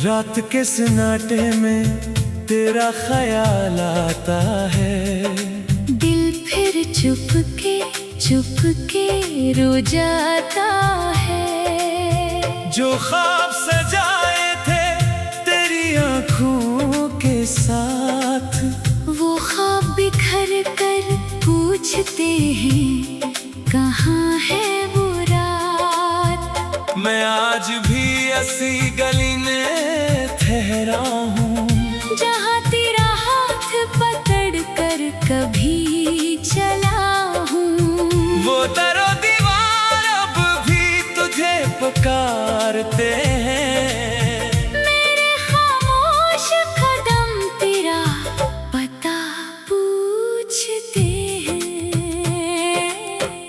रात के सन्नाटे में तेरा ख्याल आता है। दिल फिर चुप के रो जाता है। जो ख्वाब सजाए थे तेरी आँखों के साथ, वो ख्वाब बिखर कर पूछते हैं कहाँ है वो रात। मैं आज भी ऐसी गली में ठहरा हूँ, जहाँ तेरा हाथ पकड़ कर कभी चला हूँ। वो दरो दीवार अब भी तुझे पुकारते हैं। मेरे खामोश कदम तेरा पता पूछते हैं।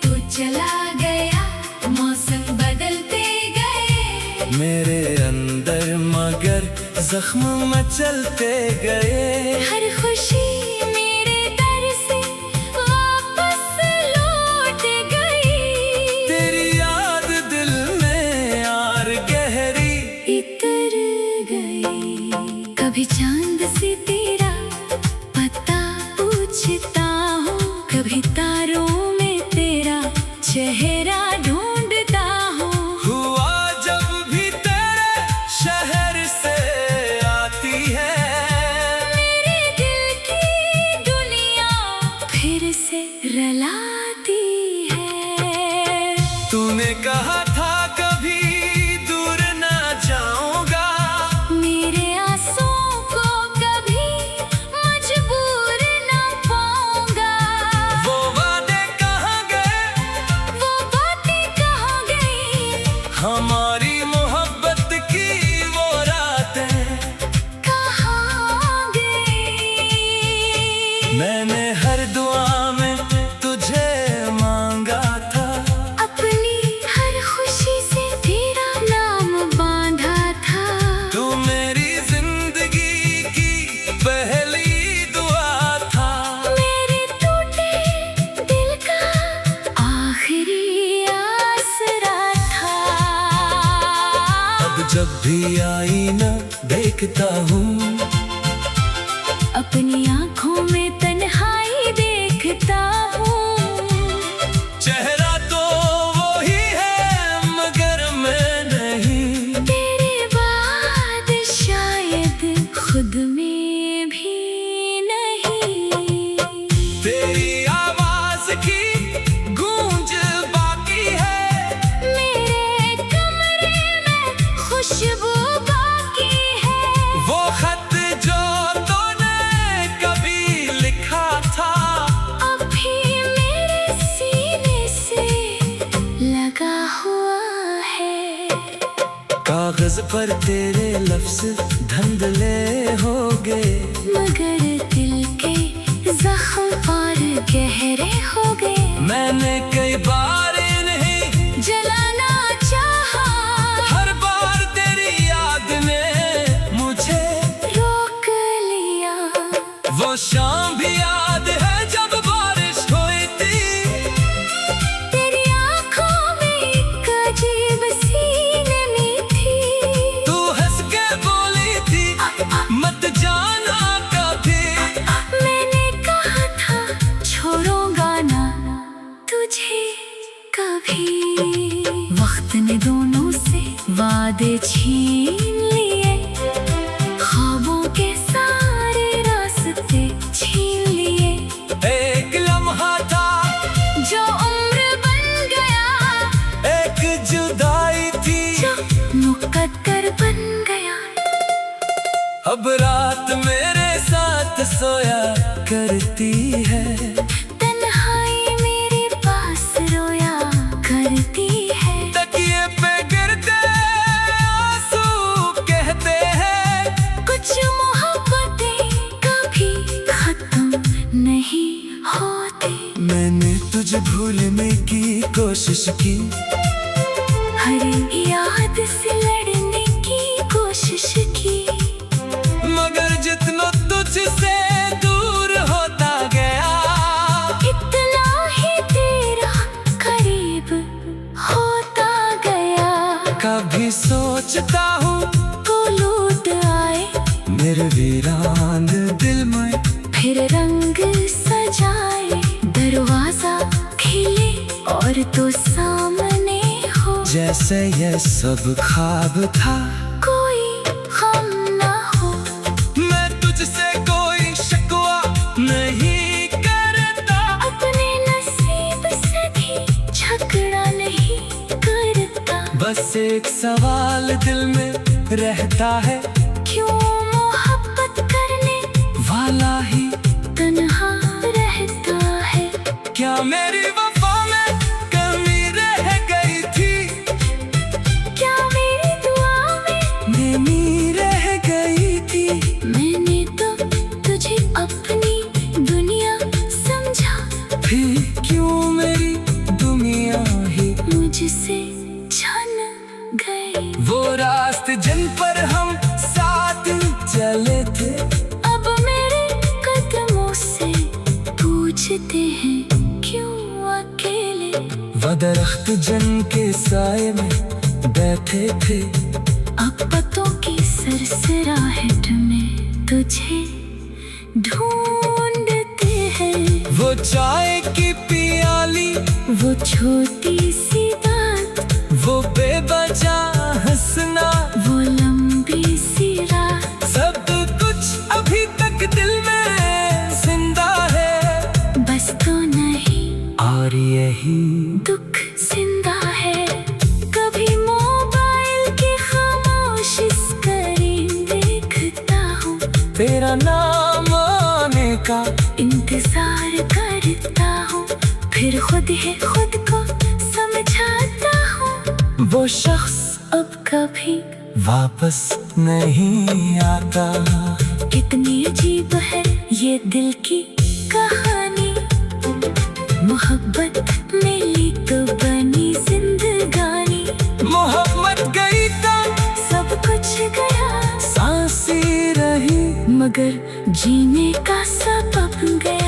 तू चला गया, मौसम बदलते गए, मेरे अंदर मगर जख्म मचलते गए। हर खुशी मेरे दर से वापस लौट गई। तेरी याद दिल में यार गहरी इतर गई। कभी चांद से तेरा पता पूछता हूँ, कभी तारों में तेरा चेहरा ढूंढता हूँ। हुआ जब भी तेरे शहर से आती है, मेरे दिल की दुनिया फिर से रलाती है। तूने कहा था कभी दूर ना जाऊंगा, मेरे आंसुओं को कभी मजबूर ना पाऊंगा। वो वादे कहाँ गए, वो बातें कहाँ गई, हमारी मोहब्बत की वो रातें कहाँ गई। मैंने हर दुआ में तुझे मांगा था, अपनी हर खुशी से तेरा नाम बांधा था। तू मेरी जिंदगी की पहली दुआ था। मेरे टूटे दिल का आखिरी आसरा था। अब जब भी आईना देखता हूँ, अपनी आँखों में तन्हाई देखता हूँ। चेहरा तो वही है मगर मैं नहीं। तेरे बाद शायद खुद में भी नहीं। तेरी आवाज की गूंज बाकी है, मेरे कमरे में खुशबू बाकी है। वो खत जो तूने कभी लिखा था, अभी मेरे सीने से लगा हुआ है। कागज पर तेरे लफ्ज धुंधले हो गए, मगर दिल के जख्म और गहरे हो गए। मैंने कई बार नहीं जलाना चाहा, हर बार तेरी याद ने मुझे रोक लिया। वो शाम भी याद है जब बारिश हुई थी, तेरी आँखों में एक अजीब सी नमी थी। तू हंस के बोली थी मत जाना कभी। मैंने कहा था छोड़ूंगा ना तुझे कभी। वक्त ने दोनों से वादे छीन लिए, ख्वाबों के सारे रास्ते छीन लिए। एक लम्हा था जो उम्र बन गया, एक जुदाई थी, जो मुकद्दर बन गया। अब रात मेरे साथ सोया करती है, तन्हाई मेरे पास रोया करती है। तकिए पे गिरते आंसू कहते हैं, कुछ मोहब्बतें कभी खत्म नहीं होती। मैंने तुझे भूलने की कोशिश की, हर याद से लड़ने की कोशिश की। मगर जितना तुझसे दूर होता गया, इतना ही तेरा करीब होता गया। कभी सोचता हूँ वो लूट फिर वीरान दिल में फिर रंग सजाए, दरवाजा खिले और तो सामने हो। जैसे ये सब ख्वाब था, कोई गम ना हो। मैं तुझसे कोई शिकवा नहीं करता, अपने नसीब से भी झगड़ा नहीं करता। बस एक सवाल दिल में रहता है, क्यों मोहब्बत करने वाला ही तन्हा रहता है। क्या मेरी वफा में कमी रह गई थी, क्या मेरी दुआ में नमी रह गई थी। मैंने तो तुझे अपनी दुनिया समझा, फिर क्यों मेरी दुनिया ही मुझसे छन गई। वो रास्ते जिन पर हम साथ चले थे, अब मेरे कदमों से पूछते हैं क्यों अकेले। वो दरख्त जिनके साए में बैठे थे, अब पत्तों की सरसराहट में तुझे ढूंढते हैं। वो चाय की पियाली, वो छोटी सी बात, वो बेवजह हंसना, वो लंबी सी रात, सब कुछ अभी तक दिल में जिंदा है। बस तो नहीं और यही दुख जिंदा है। कभी मोबाइल की खामोश स्क्रीन देखता हूँ, तेरा नाम आने का इंतजार करता हूँ। फिर खुद ही खुद को समझाता हूँ, वो शख्स अब कभी वापस नहीं आता। कितनी अजीब है ये दिल की कहानी। मोहब्बत मिली तो बनी जिंदगानी, मोहब्बत गई तो सब कुछ गया, सांसी रही, मगर जीने का सबब गया।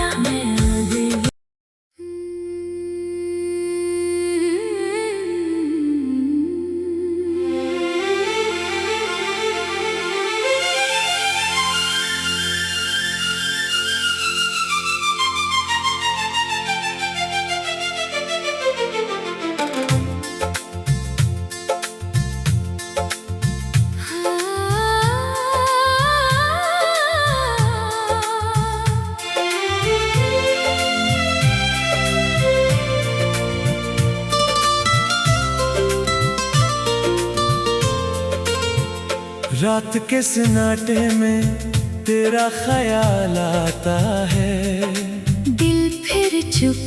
रात के सन्नाटे में तेरा ख्याल आता है, दिल फिर चुप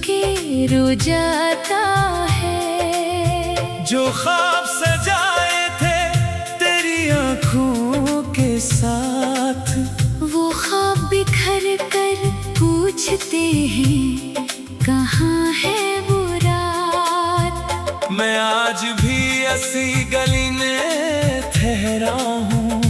के रो जाता है। जो ख्वाब सजाए थे तेरी आंखों के साथ, वो ख्वाब बिखर कर पूछते हैं कहाँ है वो रात। मैं आज भी ऐसी गली में ठहरा हूँ,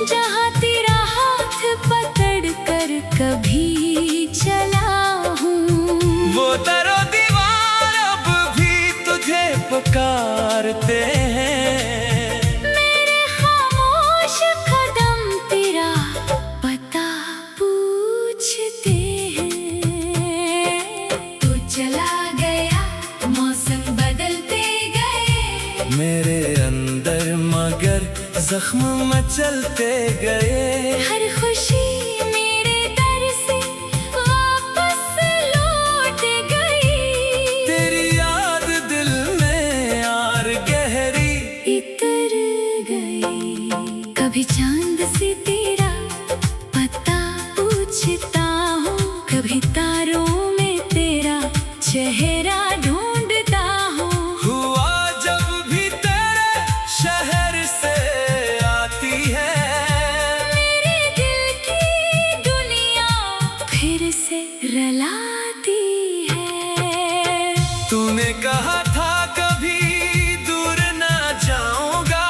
जहाँ तेरा हाथ पकड़ कर कभी चला हूँ। वो दरो दीवार अब भी तुझे पुकारते हैं। मेरे खामोश कदम तेरा पता पूछते हैं। तू चला गया, मौसम बदलते गए, मेरे अंदर मगर जख्म मचलते गए। हर खुशी मेरे दर से वापस लौट गई। तेरी याद दिल में यार गहरी इतर गई। कभी चांद से तेरा पता पूछता हूँ, कभी तारों में तेरा चेहरा ढूंढता हूँ। हुआ जब भी तेरे शहर से आती है, मेरे दिल की दुनिया फिर से रलाती है। तूने कहा था कभी दूर ना जाऊंगा,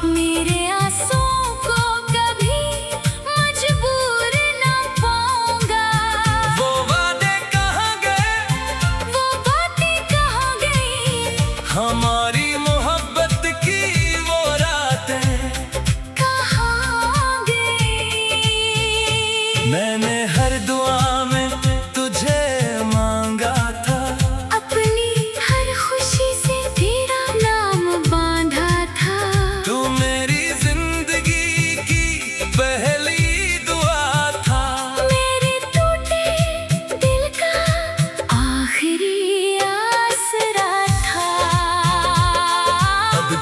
मेरे आंसुओं को कभी मजबूर ना पाऊंगा। वो वादे कहाँ गए, वो बातें कहाँ गई, हमारी मोहब्बत की वो रातें। कहाँ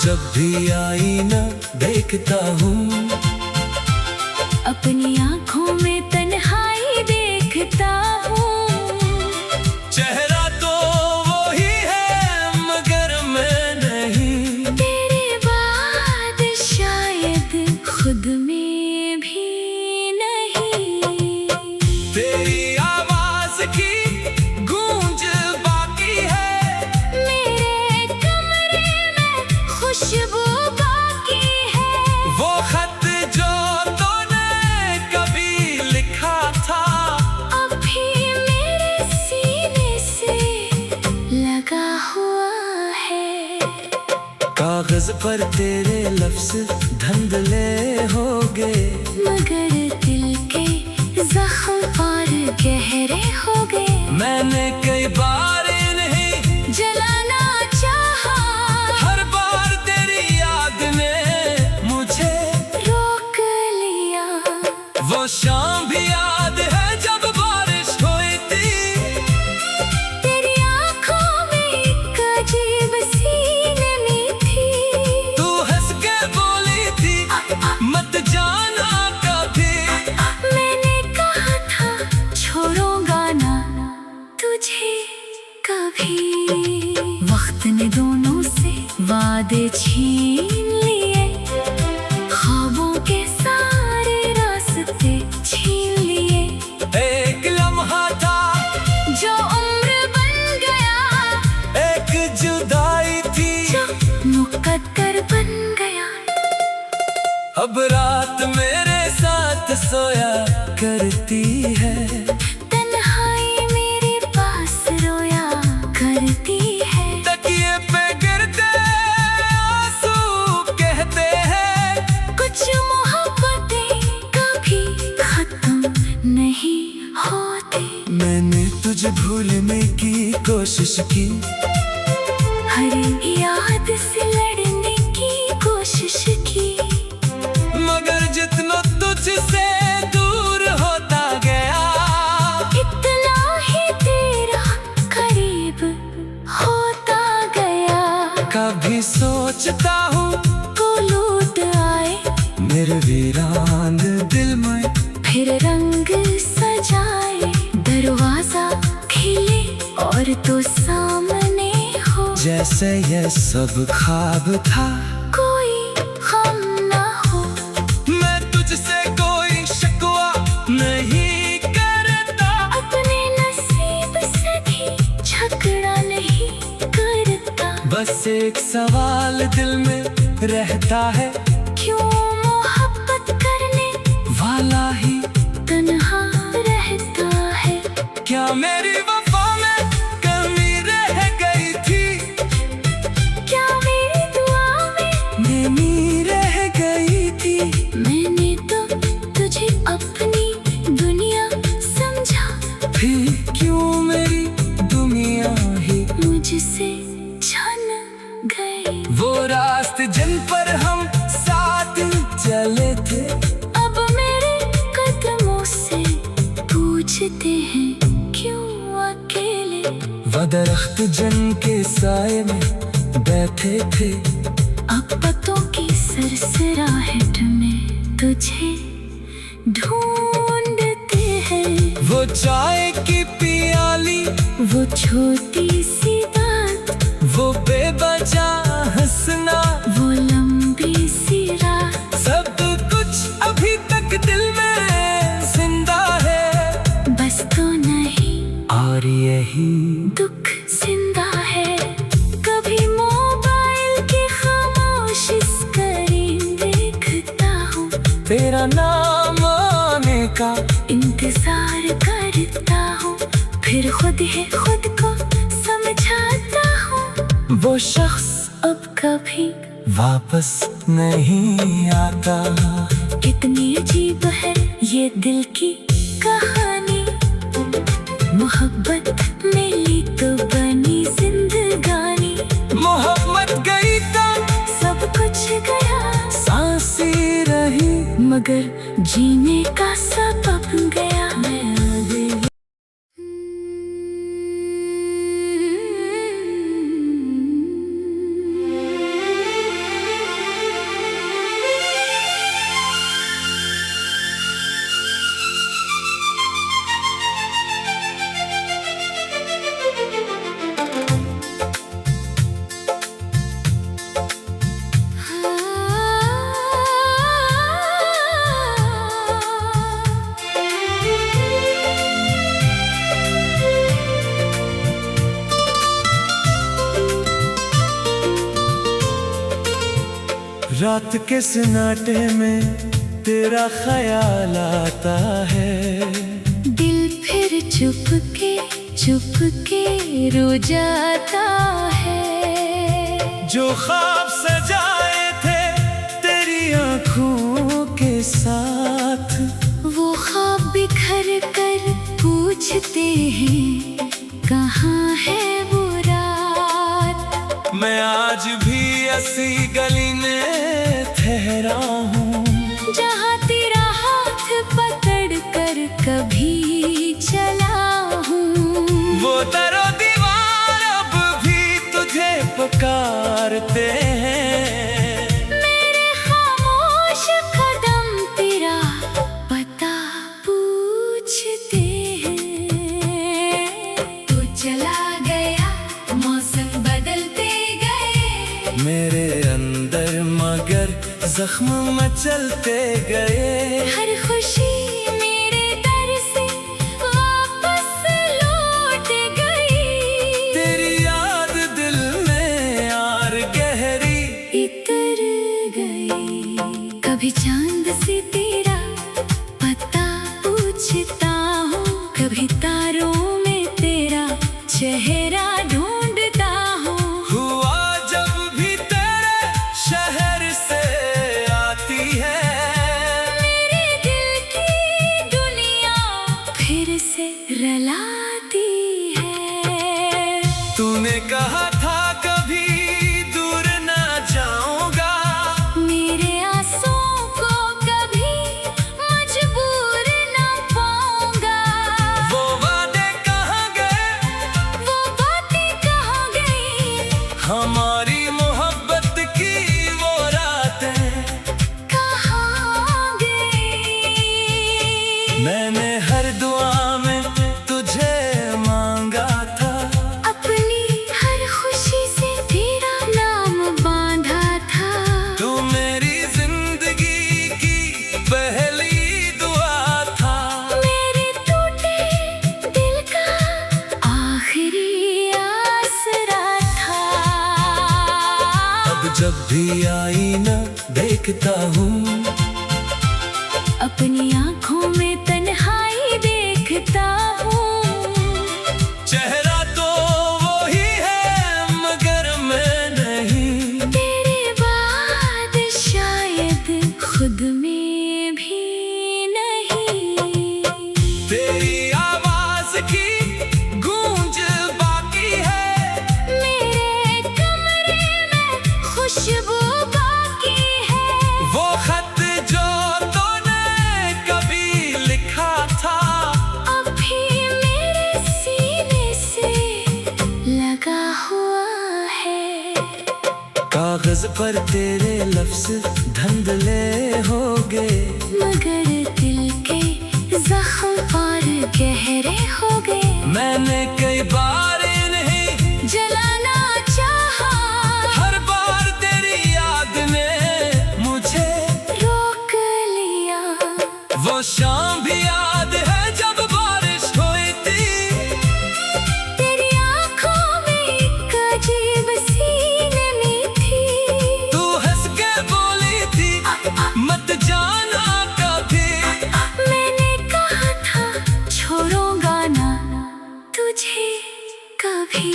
जब भी आईना देखता हूँ, अपनी आँखों में तन्हाई देखता हूँ। चेहरा तो वही है मगर मैं नहीं, तेरे बाद शायद खुद में भी नहीं। तेरी आवाज की गूंज बाकी है, मेरे कमरे में खुशबू बाकी है। वो खत जो तूने कभी लिखा था, अभी मेरे सीने से लगा हुआ है। कागज पर तेरे लफ्ज धुंधले हो गए, मगर दिल के जख्म और गहरे हो गए। मैंने कई बार इन्हें जलाना चाहा, हर बार तेरी याद ने मुझे रोक लिया। वो शाम भी याद है जब बारिश हुई थी, तेरी आँखों में एक अजीब सी नमी थी। तू हंस के बोली थी मत जाना कभी, मैंने कहा था छोड़ूंगा ना तुझे कभी। वक्त ने दोनों से वादे छीन लिए, ख्वाबों के सारे रास्ते छीन लिए। एक लम्हा था जो उम्र बन गया, एक जुदाई थी, जो मुकद्दर बन गया। अब रात मेरे साथ सोया करती है, तन्हाई मेरे पास रोया करती है। तकिए पे गिरते आंसू कहते हैं, कुछ मोहब्बतें कभी खत्म नहीं होती। मैंने तुझे भूलने की कोशिश की, हर याद से लड़ने की कोशिश की। मगर जितना तुझसे दूर होता गया, इतना ही तेरा करीब होता गया। कभी सोचता हूँ को लूट आए मेरे वीरान दिल में, फिर रंग सजाए। दरवाजा खिले और तो सामने हो, जैसे ये सब ख्वाब था। कोई गम ना हो। मैं तुझसे कोई शिकवा नहीं करता, अपने नसीब से भी झगड़ा नहीं करता। बस एक सवाल दिल में रहता है, क्यों मोहब्बत करने वाला ही तन्हा रहता है। क्या मेरी वफा में कमी रह गई थी, क्या मेरी दुआ में नमी रह गई थी। मैंने तो तुझे अपनी दुनिया समझा, फिर क्यों मेरी दुनिया ही मुझसे छन गई। वो रास्ते जिन पर हम साथ चले थे, अब मेरे कदमों से पूछते हैं क्यों अकेले। वो दरख्त जिनके साए में बैठे थे, अब पत्तों की सरसराहट में तुझे ढूंढते हैं। वो चाय की पियाली, वो छोटी सी बात, वो बेवजह हंसना, वो लंबी सी रात। सब कुछ अभी तक दिल में जिंदा है, बस तो नहीं और यही दुख जिंदा है। कभी मोबाइल की खामोश स्क्रीन देखता हूँ, तेरा नाम आने का इंतजार करता हूँ। फिर खुद ही खुद को समझाता हूँ, वो शख्स अब कभी वापस नहीं आता। कितनी अजीब है ये दिल की कहानी। मोहब्बत मिली तो बनी जिंदगानी। मोहब्बत गई तो सब कुछ गया, सांसी रही, मगर जीने का सबब गया। मैं आगे रात के सन्नाटे में तेरा ख्याल आता है। दिल फिर चुपके रो जाता है। जो ख्वाब सजाए थे तेरी आँखों के साथ, वो ख्वाब बिखर कर पूछते हैं कहाँ है वो रात। मैं आज भी ऐसी गली में ठहरा हूँ, जहाँ तेरा हाथ पकड़ कर कभी चला हूँ। वो दरो दीवार अब भी तुझे पुकारते हैं। मेरे खामोश कदम तेरा पता पूछते हैं। तू चला गया, मौसम बदलते गए, मेरे अंदर मगर जख्म मचलते गए। हर खुशी मेरे दर से वापस लौट गई। तेरी याद दिल में यार गहरी इतर गई। कभी चांद से तेरा पता पूछता हूँ, कभी तारों में तेरा चेहरा ढूंढता हूँ। हुआ जब भी तेरे शहर से आती है, मेरे दिल की दुनिया फिर से रलाती है। तूने कहा था कभी दूर ना जाऊंगा, मेरे आंसुओं को कभी मजबूर ना पाऊंगा। वो वादे कहाँ गए, वो बातें कहाँ गई, हमारी मोहब्बत की वो रातें कहाँ गई। मैंने हर दुआ में तुझे मांगा था, अपनी हर खुशी से तेरा नाम बांधा था। तू मेरी जिंदगी की पहली दुआ था। मेरे टूटे दिल का आखिरी आसरा था। अब जब भी आईना देखता हूँ, अपनी आँखों में तन्हाई देखता हूँ। चेहरा तो वही है मगर मैं नहीं। तेरे बाद शायद खुद में भी नहीं। तेरी आवाज की गूंज बाकी है, मेरे कमरे में खुशबू बाकी है। वो खत जो तूने कभी लिखा था, अभी मेरे सीने से लगा हुआ है। कागज पर तेरे लफ्ज धंधले हो गए, मगर दिल के जख्म और गहरे हो गए। मैंने कई बार इन्हें जलाना चाहा, हर बार तेरी याद ने मुझे रोक लिया। वो शाम भी याद है जब बारिश हुई थी, तेरी आँखों में एक अजीब सी नमी थी। तू हंस के बोली थी मत जाना कभी। मैंने कहा था छोड़ूंगा ना तुझे कभी।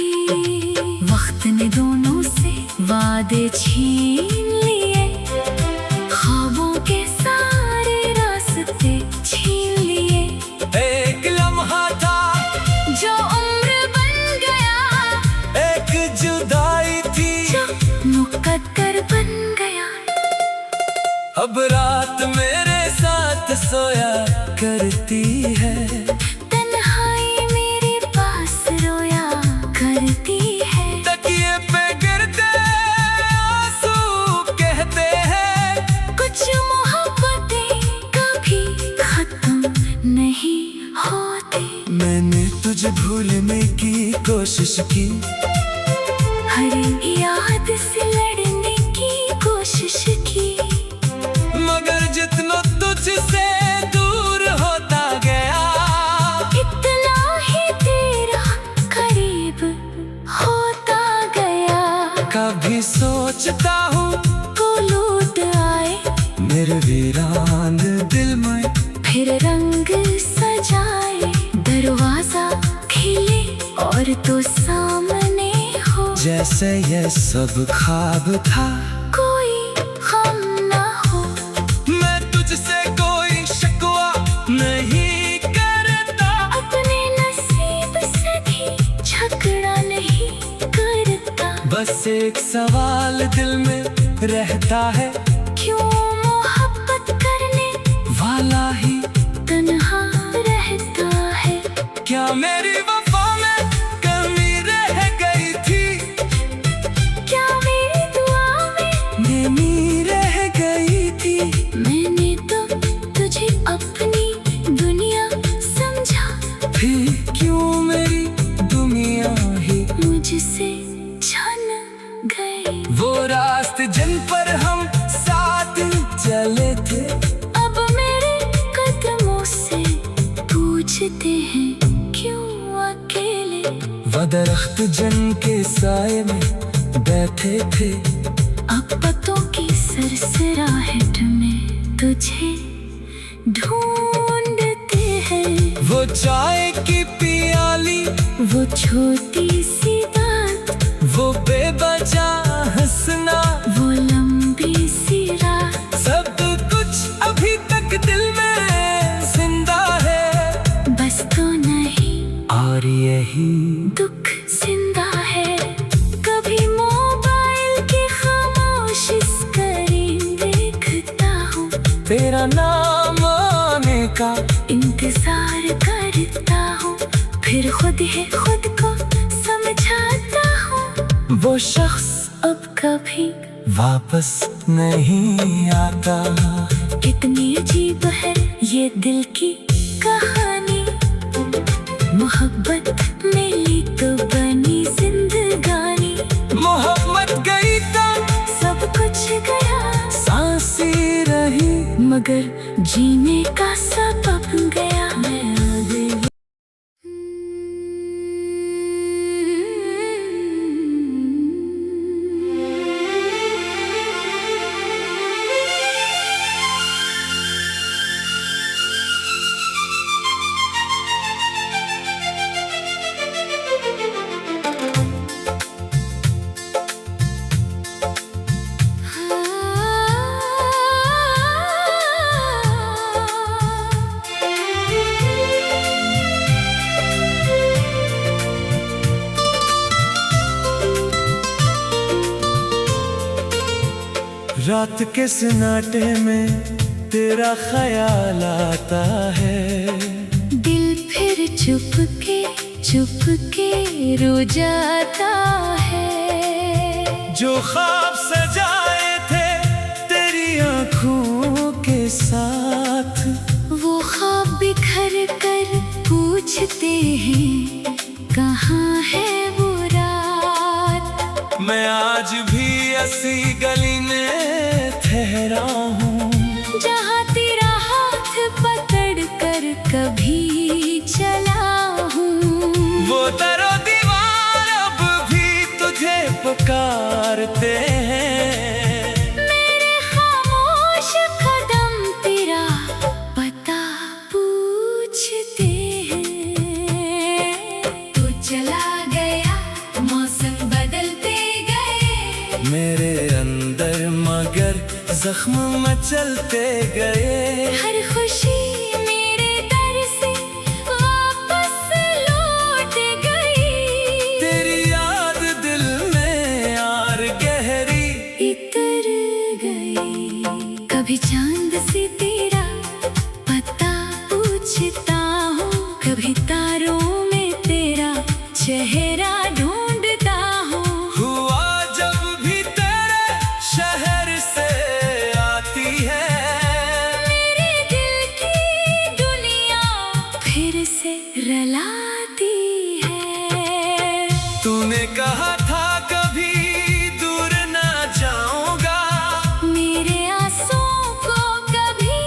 वक्त ने दोनों से वादे छीन लिए, ख्वाबों के सारे रास्ते छीन लिए। एक लम्हा था जो उम्र बन गया, एक जुदाई थी, जो मुकद्दर बन गया। अब रात मेरे साथ सोया करती है, तन्हाई मेरे पास रोया करती है। तकिए पे गिरते आंसू कहते हैं, कुछ मोहब्बतें कभी खत्म नहीं होती। मैंने तुझे भूलने की कोशिश की, हर याद से लड़ने की कोशिश की। मगर जितना तुझसे दूर होता गया, इतना ही तेरा करीब होता गया। कभी सोचता हूँ वो लूट और तो सामने हो, जैसे ये सब ख्वाब था, कोई गम ना हो। मैं तुझसे कोई शिकवा नहीं करता, अपने नसीब से भी झगड़ा नहीं करता। बस एक सवाल दिल में रहता है, क्यों मोहब्बत करने वाला ही तन्हा रहता है। क्या मेरी वफा में कमी रह गई थी, क्या मेरी दुआ में नमी रह गई थी। मैंने तो तुझे अपनी दुनिया समझा, फिर क्यों मेरी दुनिया ही मुझसे छन गई। वो रास्ते जिन पर हम साथ चले थे, अब मेरे कदमों से पूछते हैं क्यों अकेले। वो दरख्त जिन के साए में बैठे थे, अब पत्तों की सरसराहट में तुझे ढूंढते हैं। वो चाय की पियाली, वो छोटी सी बात, वो बेवजह हंसना, वो लंबी सी रात, सब कुछ अभी तक दिल में जिंदा है। बस तो नहीं और यही दुख जिंदा है। कभी मोबाइल की खामोश स्क्रीन देखता हूँ, तेरा नाम आने का इंतजार करता हूँ, फिर खुद ही खुद को समझाता हूँ। वो शख्स अब कभी वापस नहीं आता। कितनी अजीब है ये दिल की कहानी, मोहब्बत मिली तो बनी जिंदगानी। मोहब्बत गई तो सब कुछ गया, सांसी रही, मगर जीने का सबब गया। मैं आ गई। रात के सन्नाटे में तेरा ख्याल आता है, दिल फिर चुप के रो जाता है। जो ख्वाब सजाए थे तेरी आंखों के साथ, वो ख्वाब बिखर कर पूछते हैं कहाँ है वो रात। मैं आज भी ऐसी गली में ठहरा हूँ, जहाँ तेरा हाथ पकड़ कर कभी चला हूँ। वो दरो दीवार अब भी तुझे पुकारते हैं। मेरे खामोश कदम तेरा पता पूछते हैं। तू चला गया, मौसम बदलते गए, मेरे अंदर मगर जख्म मचलते गए। हर खुशी मेरे दर से वापस लौट गई। तेरी याद दिल में यार गहरी इतर गई। कभी चांद से तेरा पता पूछता हूँ, कभी तारों में तेरा चेहरा ढूंढता हूँ। हुआ जब भी तेरे शहर से आती है, मेरे दिल की दुनिया फिर से रलाती है। तूने कहा था कभी दूर ना जाऊंगा, मेरे आंसुओं को कभी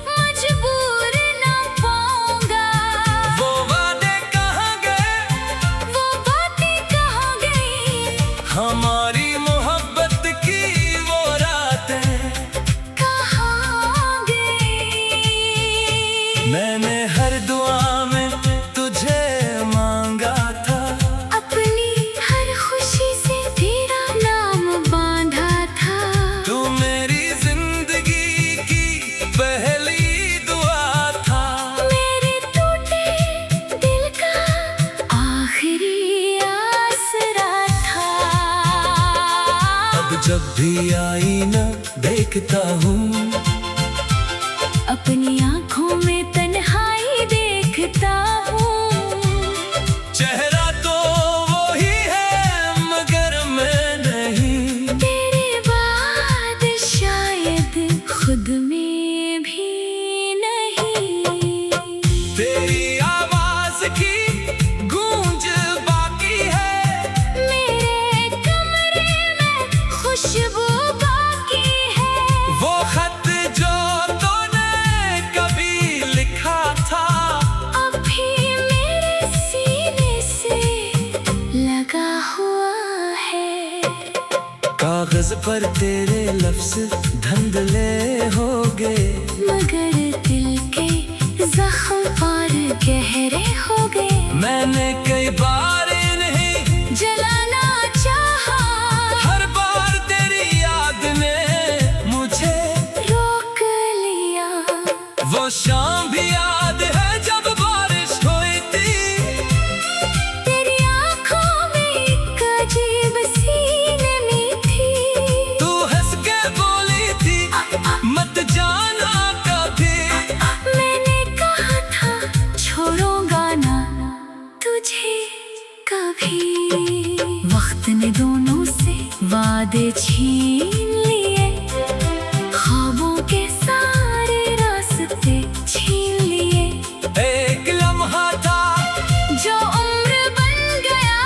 मजबूर न पाऊंगा। वो वादे कहाँ गए, वो बातें कहाँ गई, हमारी मोहब्बत की वो रातें कहाँ गई। मैंने हर दुआ में तुझे मांगा था, भी आईना देखता हूँ, अपनी आँखों में तन्हाई देखता हूँ। चेहरा तो वही है मगर मैं नहीं, तेरे बाद शायद खुद में भी नहीं। तेरी आवाज की गूंज बाकी है, मेरे कमरे में खुशबू बाकी है। वो खत जो तूने कभी लिखा था अभी मेरे सीने से लगा हुआ है। कागज पर तेरे लफ्ज धुंधले हो गए, मगर दिल के जख्म और गहरे हो गए। मैंने कई बार इन्हें जलाना चाहा, हर बार तेरी याद ने मुझे रोक लिया। वो शाम भी याद है जब बारिश हुई थी, तेरी आँखों में एक अजीब सी नमी थी। तू हंस के बोली थी मत जाना कभी, मैंने कहा था छोड़ूंगा ना तुझे कभी। वक्त ने दोनों से वादे छीन लिए, ख्वाबों के सारे रास्ते छीन लिए। एक लम्हा था जो उम्र बन गया,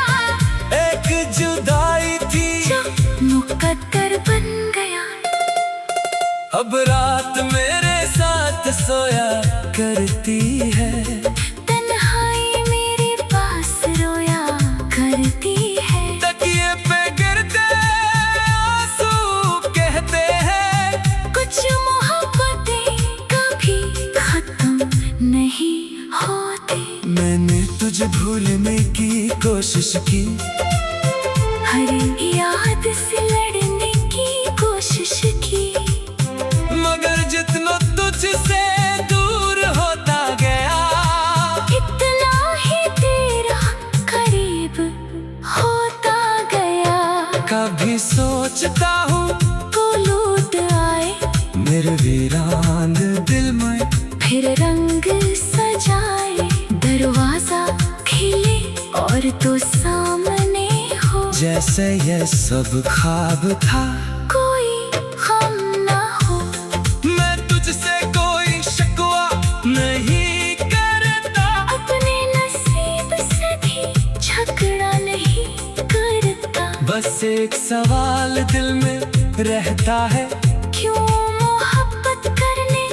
एक जुदाई थी जो मुकद्दर बन गया। अब रात मेरे साथ सोया करती है, तन्हाई मेरे पास रोया करती है। तकिए पे गिरते आंसू कहते हैं, कुछ मोहब्बतें कभी खत्म नहीं होती। मैंने तुझे भूलने की कोशिश की, हर याद से लड़ने की कोशिश की। मगर जितना तुझसे दूर होता गया, इतना ही तेरा करीब होता गया। कभी सोचता हूँ को लूट आए मेरे वीरान दिल में, फिर रंग सजाए। दरवाजा खिले और तो सामने हो, जैसे ये सब ख्वाब था। कोई गम ना हो। मैं तुझसे कोई शिकवा नहीं करता, अपने नसीब से भी झगड़ा नहीं करता। बस एक सवाल दिल में रहता है, क्यों मोहब्बत करने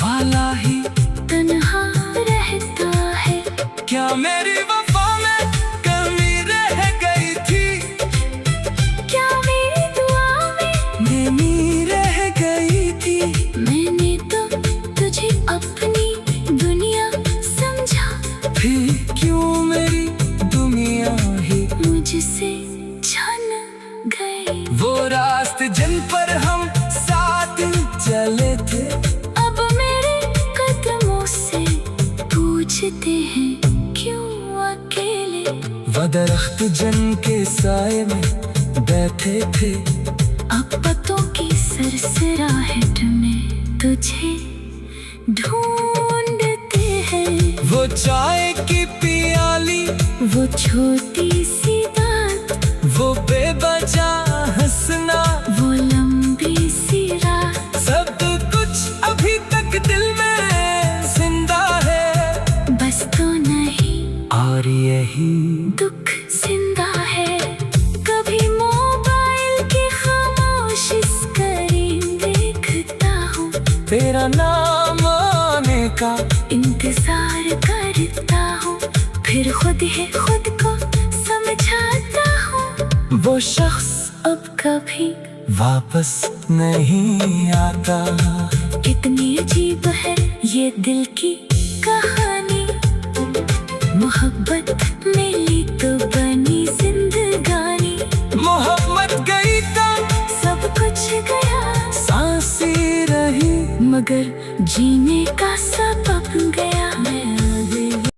वाला ही तन्हा रहता है। क्या मेरी वफा में कमी रह गई थी, क्या मेरी दुआ में नमी रह गई थी। मैंने तो तुझे अपनी दुनिया समझा, फिर क्यों मेरी दुनिया ही मुझसे छन गई। वो रास्ते जिन पर हम साथ चले थे, अब मेरे कदमों से पूछते हैं क्यों अकेले। वो दरख्त जन के साए में बैठे थे, अब पत्तों की सरसराहट में तुझे ढूंढते हैं। वो चाय की पियाली, वो छोटी सी बात, वो बेवजह हंसना, वो लंबी सी रात। सब कुछ अभी तक दिल में जिंदा है, बस तो नहीं और यही दुख जिंदा है। कभी मोबाइल की खामोश स्क्रीन देखता हूँ, तेरा नाम आने का इंतजार करता हूँ। फिर खुद ही खुद को समझाता हूँ, वो शख्स अब कभी वापस नहीं आता। कितनी अजीब है ये दिल की कहानी। मोहब्बत मिली तो बनी जिंदगानी, मोहब्बत गई तो सब कुछ गया, सांसी रही, मगर जीने